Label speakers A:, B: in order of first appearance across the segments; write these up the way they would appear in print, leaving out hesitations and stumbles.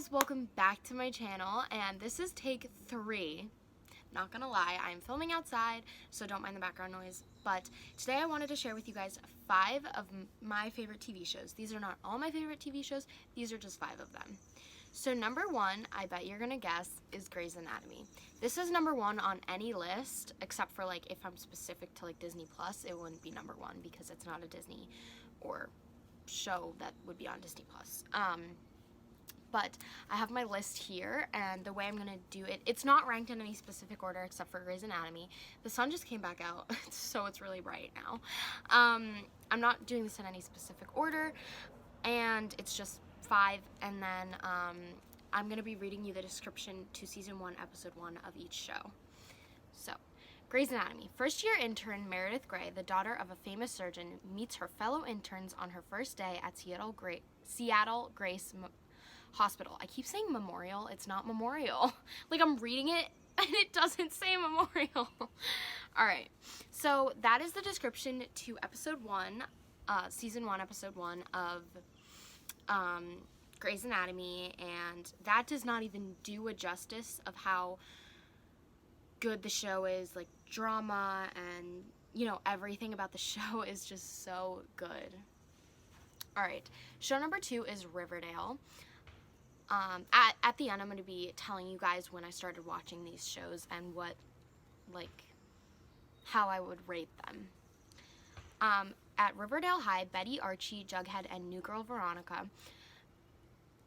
A: guys, welcome back to my channel, and this is take 3. Not gonna lie, I'm filming outside, so don't mind the background noise, but today I wanted to share with you guys 5 of my favorite TV shows. These are not all my favorite TV shows, these are just 5 of them. So number 1, I bet you're gonna guess, is Grey's Anatomy. This is number 1 on any list, except for like if I'm specific to like Disney Plus, it wouldn't be number 1 because it's not a Disney or show that would be on Disney Plus. But I have my list here, and the way I'm gonna do it, it's not ranked in any specific order except for Grey's Anatomy. The sun just came back out, so it's really bright now. I'm not doing this in any specific order, and it's just 5, and then I'm gonna be reading you the description to season 1, episode 1 of each show. So, Grey's Anatomy. First-year intern Meredith Grey, the daughter of a famous surgeon, meets her fellow interns on her first day at Seattle Grace Hospital. I keep saying Memorial. It's not Memorial. Like, I'm reading it and it doesn't say Memorial. Alright, so that is the description to episode 1, season 1, episode 1 of Grey's Anatomy, and that does not even do a justice of how good the show is. Like, drama and, you know, everything about the show is just so good. Alright, show number 2 is Riverdale. At the end, I'm going to be telling you guys when I started watching these shows and what, like, how I would rate them. At Riverdale High, Betty, Archie, Jughead, and new girl Veronica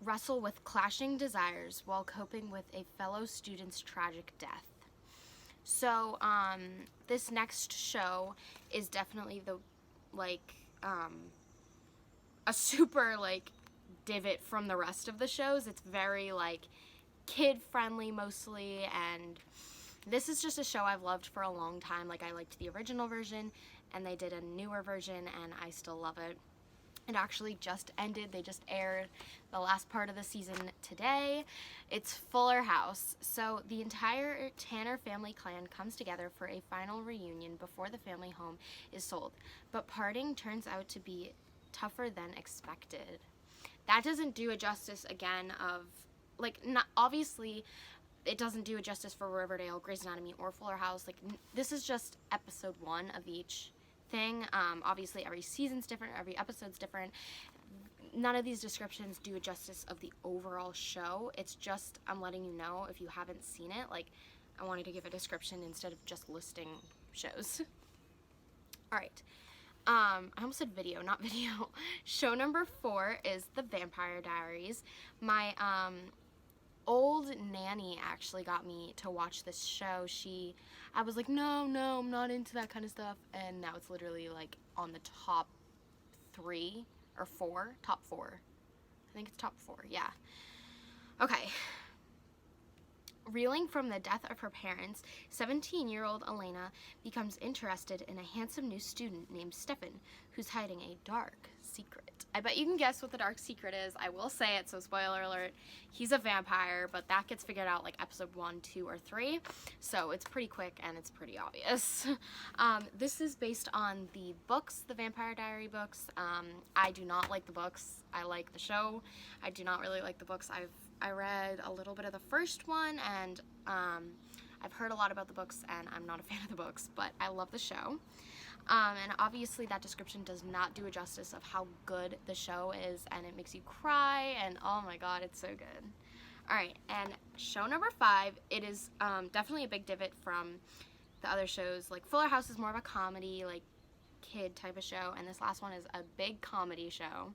A: wrestle with clashing desires while coping with a fellow student's tragic death. So, this next show is definitely the, like, a super, like, divot from the rest of the shows. It's very, like, kid-friendly mostly, and this is just a show I've loved for a long time. Like, I liked the original version, and they did a newer version, and I still love it. It actually just ended. They just aired the last part of the season today. It's Fuller House. So the entire Tanner family clan comes together for a final reunion before the family home is sold. But parting turns out to be tougher than expected. That doesn't do a justice, again, of, like, not, obviously, it doesn't do a justice for Riverdale, Grey's Anatomy, or Fuller House. Like, this is just episode 1 of each thing. Obviously, every season's different, every episode's different. None of these descriptions do a justice of the overall show. It's just, I'm letting you know, if you haven't seen it, like, I wanted to give a description instead of just listing shows. Alright. I almost said video, not video. Show number 4 is The Vampire Diaries. My, old nanny actually got me to watch this show. I was like, no, I'm not into that kind of stuff, and now it's literally, like, on the top 3 or 4, top 4. I think it's top 4, yeah. Okay. Reeling from the death of her parents, 17-year-old Elena becomes interested in a handsome new student named Stefan, who's hiding a dark secret. I bet you can guess what the dark secret is. I will say it, so spoiler alert. He's a vampire, but that gets figured out like episode 1, 2, or 3, so it's pretty quick and it's pretty obvious. This is based on the books, the Vampire Diary books. I do not like the books. I like the show. I do not really like the books. I read a little bit of the first one, and I've heard a lot about the books, and I'm not a fan of the books, but I love the show. And obviously that description does not do a justice of how good the show is, and it makes you cry, and oh my god, it's so good. Alright, and show number 5, it is definitely a big divot from the other shows. Like, Fuller House is more of a comedy, like, kid type of show, and this last one is a big comedy show.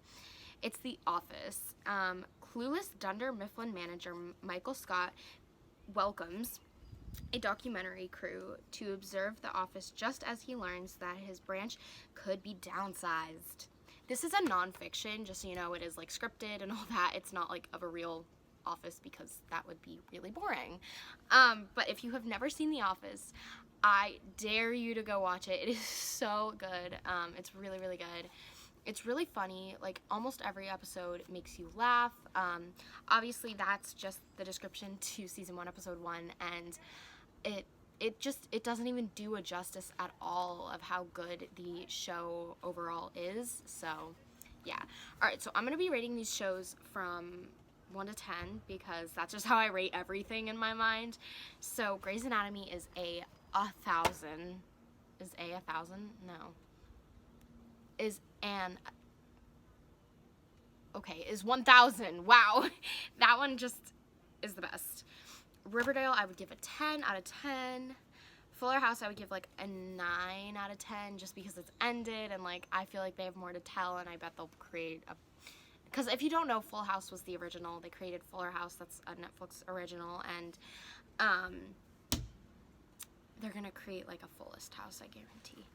A: It's The Office. Clueless Dunder Mifflin manager Michael Scott welcomes a documentary crew to observe the office just as he learns that his branch could be downsized. This is a nonfiction, just so you know. It is, like, scripted and all that. It's not, like, of a real office, because that would be really boring. But if you have never seen The Office, I dare you to go watch it. It is so good. It's really, really good. It's really funny. Like, almost every episode makes you laugh. Obviously, that's just the description to season 1, episode 1, and it doesn't even do a justice at all of how good the show overall is. So, yeah. Alright, so I'm going to be rating these shows from 1 to 10 because that's just how I rate everything in my mind. So Grey's Anatomy is a 1,000. Is a 1,000? No. Is 1,000. Wow. That one just is the best. Riverdale, I would give a 10 out of 10. Fuller House, I would give like a 9 out of 10 just because it's ended and like I feel like they have more to tell, and I bet they'll create a, because if you don't know, Full House was the original. They created Fuller House. That's a Netflix original, and they're gonna create like a Fullest House, I guarantee.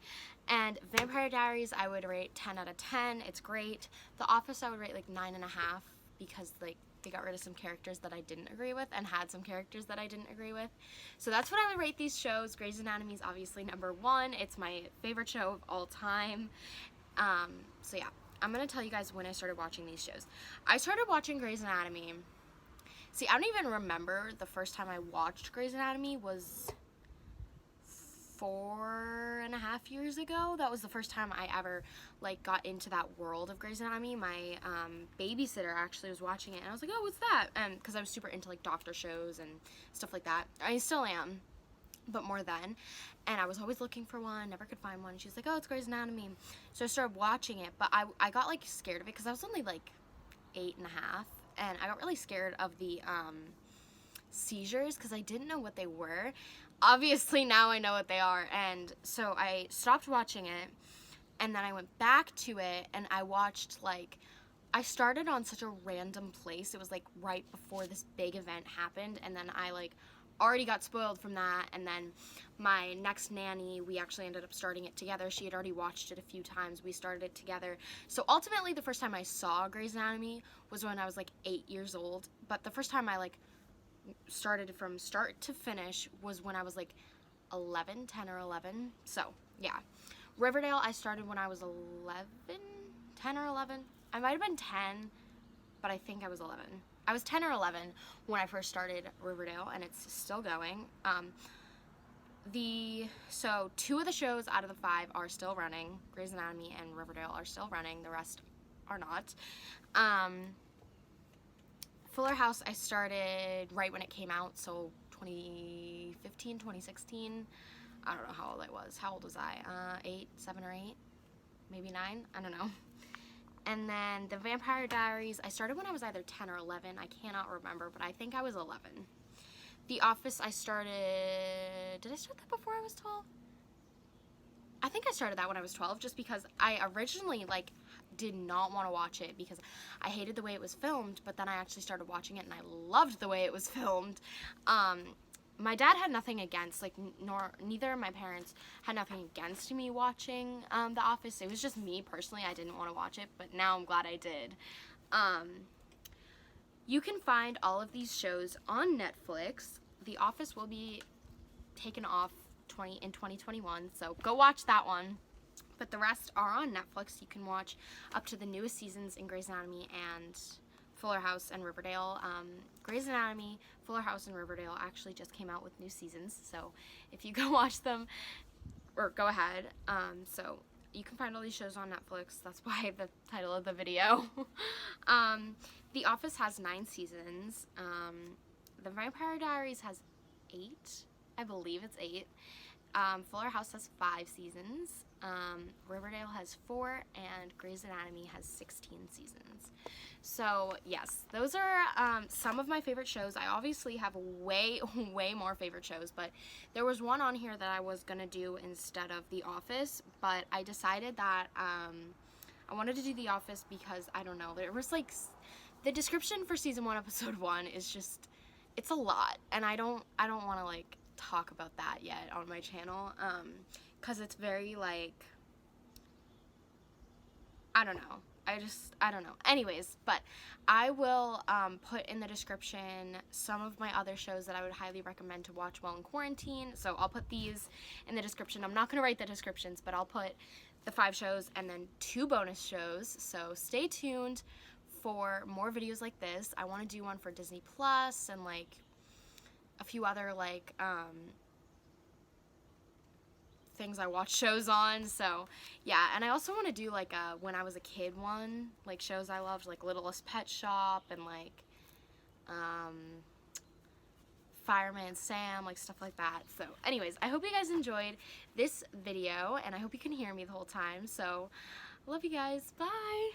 A: And Vampire Diaries, I would rate 10 out of 10. It's great. The Office, I would rate like 9.5 because like they got rid of some characters that I didn't agree with and had some characters that I didn't agree with. So that's what I would rate these shows. Grey's Anatomy is obviously #1. It's my favorite show of all time. So yeah, I'm gonna tell you guys when I started watching these shows. I started watching Grey's Anatomy. See, I don't even remember the first time I watched Grey's Anatomy was 4.5 years ago. That was the first time I ever like got into that world of Grey's Anatomy. My babysitter actually was watching it, and I was like, oh, what's that? And because I was super into like doctor shows and stuff like that. I still am, but more then. And I was always looking for one, never could find one. She's like, oh, it's Grey's Anatomy. So I started watching it, but I got like scared of it because I was only like 8.5, and I got really scared of the seizures because I didn't know what they were. Obviously now I know what they are, and so I stopped watching it, and then I went back to it, and I watched like, I started on such a random place. It was like right before this big event happened, and then I like already got spoiled from that. And then my next nanny, we actually ended up starting it together. She had already watched it a few times. We started it together. So ultimately the first time I saw Grey's Anatomy was when I was like 8 years old, but the first time I like started from start to finish was when I was like 10 or 11. So yeah, Riverdale, I started when I was 10 or 11. I might have been 10, but I think I was 11. I was 10 or 11 when I first started Riverdale, and it's still going. So 2 of the shows out of the 5 are still running. Grey's Anatomy and Riverdale are still running. The rest are not. Fuller House, I started right when it came out, so 2015, 2016. I don't know how old I was. How old was I? 7 or 8? Maybe 9? I don't know. And then the Vampire Diaries, I started when I was either 10 or 11. I cannot remember, but I think I was 11. The Office, I started... Did I start that before I was 12? I think I started that when I was 12, just because I originally, like, did not want to watch it because I hated the way it was filmed, but then I actually started watching it and I loved the way it was filmed. My dad had nothing against, like, neither of my parents had nothing against me watching The Office. It was just me personally, I didn't want to watch it, but now I'm glad I did. You can find all of these shows on Netflix. The Office will be taken off in 2021, so go watch that one. But the rest are on Netflix. You can watch up to the newest seasons in Grey's Anatomy and Fuller House and Riverdale. Grey's Anatomy, Fuller House, and Riverdale actually just came out with new seasons, so if you go watch them, or go ahead. So you can find all these shows on Netflix. That's why the title of the video. The Office has 9 seasons. The Vampire Diaries has 8. I believe it's 8. Fuller House has 5 seasons. Riverdale has 4, and Grey's Anatomy has 16 seasons. So yes, those are some of my favorite shows. I obviously have way more favorite shows, but there was one on here that I was gonna do instead of The Office, but I decided that I wanted to do The Office because, I don't know, there was like, the description for season 1 episode 1 is just, it's a lot, and I don't want to like talk about that yet on my channel, because it's very like, I don't know. I don't know. Anyways, but I will put in the description some of my other shows that I would highly recommend to watch while in quarantine. So I'll put these in the description. I'm not going to write the descriptions, but I'll put the 5 shows and then 2 bonus shows. So stay tuned for more videos like this. I want to do one for Disney Plus and like a few other like things I watch shows on. So yeah, and I also want to do like a when I was a kid one, like shows I loved, like Littlest Pet Shop and like Fireman Sam, like stuff like that. So anyways, I hope you guys enjoyed this video, and I hope you can hear me the whole time. So love you guys. Bye.